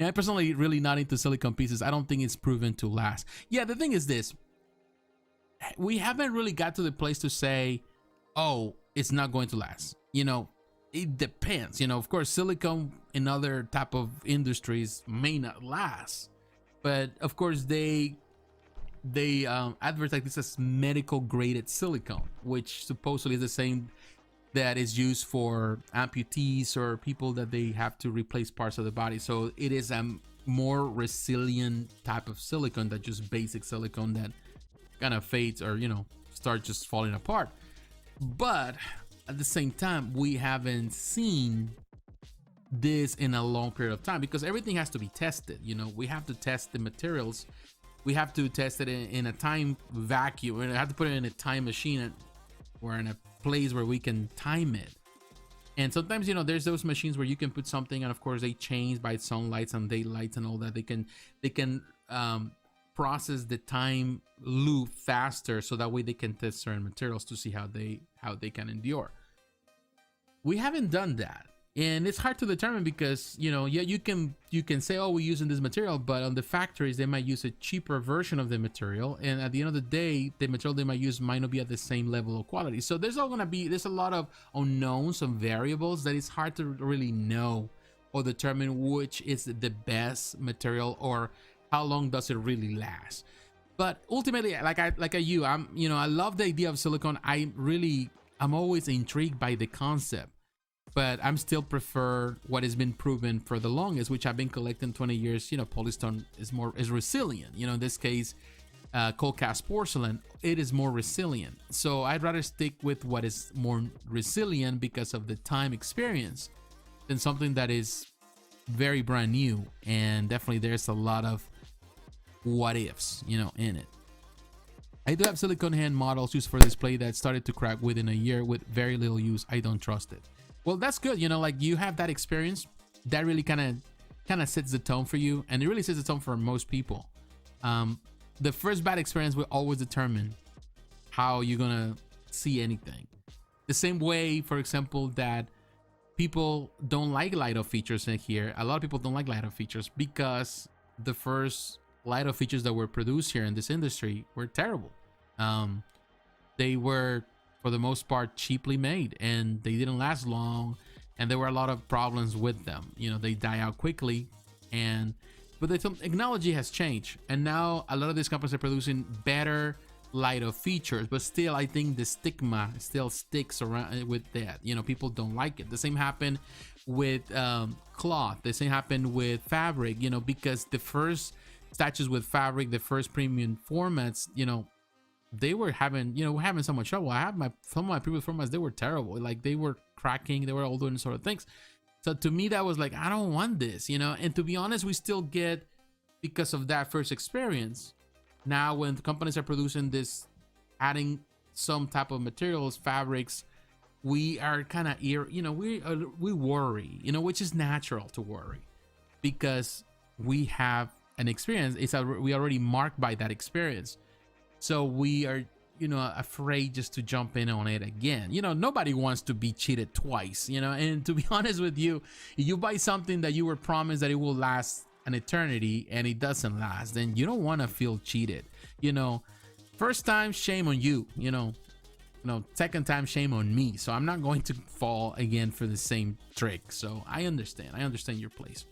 And I personally really not into silicone pieces. I don't think it's proven to last. Yeah, the thing is this. We haven't really got to the place to say, oh, it's not going to last. You know, it depends. You know, of course, silicone in other type of industries may not last. But of course, they advertise this as medical graded silicone, which supposedly is the same that is used for amputees or people that they have to replace parts of the body. So it is a more resilient type of silicone than just basic silicone that kind of fades or, you know, starts just falling apart. But at the same time, we haven't seen this in a long period of time because everything has to be tested. You know, we have to test the materials. We have to test it in a time vacuum, and I have to put it in a time machine or in a place where we can time it. And sometimes, you know, there's those machines where you can put something and of course they change by its own lights and daylights and all that. They can process the time loop faster, so that way they can test certain materials to see how they can endure. We haven't done that, and it's hard to determine because, you know, yeah, you can say, oh, we're using this material, but on the factories they might use a cheaper version of the material, and at the end of the day the material they might use might not be at the same level of quality. So there's a lot of unknowns, some variables that it's hard to really know or determine which is the best material or how long does it really last. But ultimately, like you, I love the idea of silicone. I'm always intrigued by the concept, but I'm still prefer what has been proven for the longest, which I've been collecting 20 years. You know, Polystone is resilient. You know, in this case, cold cast porcelain, it is more resilient. So I'd rather stick with what is more resilient because of the time experience than something that is very brand new. And definitely there's a lot of what ifs, you know, in it. I do have silicone hand models used for display that started to crack within a year with very little use. I don't trust it. Well, that's good. You know, like you have that experience that really kind of sets the tone for you, and it really sets the tone for most people. The first bad experience will always determine how you're gonna see anything. The same way, for example, that people don't like light-up features in here. A lot of people don't like light-up features because the first light-up features that were produced here in this industry were terrible. They were, for the most part, cheaply made, and they didn't last long, and there were a lot of problems with them. You know, they die out quickly, but the technology has changed, and now a lot of these companies are producing better light-up features, but still I think the stigma still sticks around with that. You know, people don't like it. The same happened with cloth. The same happened with fabric, you know, because the first statues with fabric, the first premium formats, you know, they were having so much trouble. I have some of my previous formats, they were terrible. Like they were cracking, they were all doing sort of things. So to me, that was like, I don't want this, you know. And to be honest, we still get, because of that first experience, now when the companies are producing this, adding some type of materials, fabrics, we are kind of, you know, we worry, you know, which is natural to worry because we have an experience. We already marked by that experience. So we are, you know, afraid just to jump in on it again. You know, nobody wants to be cheated twice, you know. And to be honest with you, if you buy something that you were promised that it will last an eternity and it doesn't last, then you don't want to feel cheated. You know, first time, shame on you, you know, second time, shame on me. So I'm not going to fall again for the same trick. So I understand your place.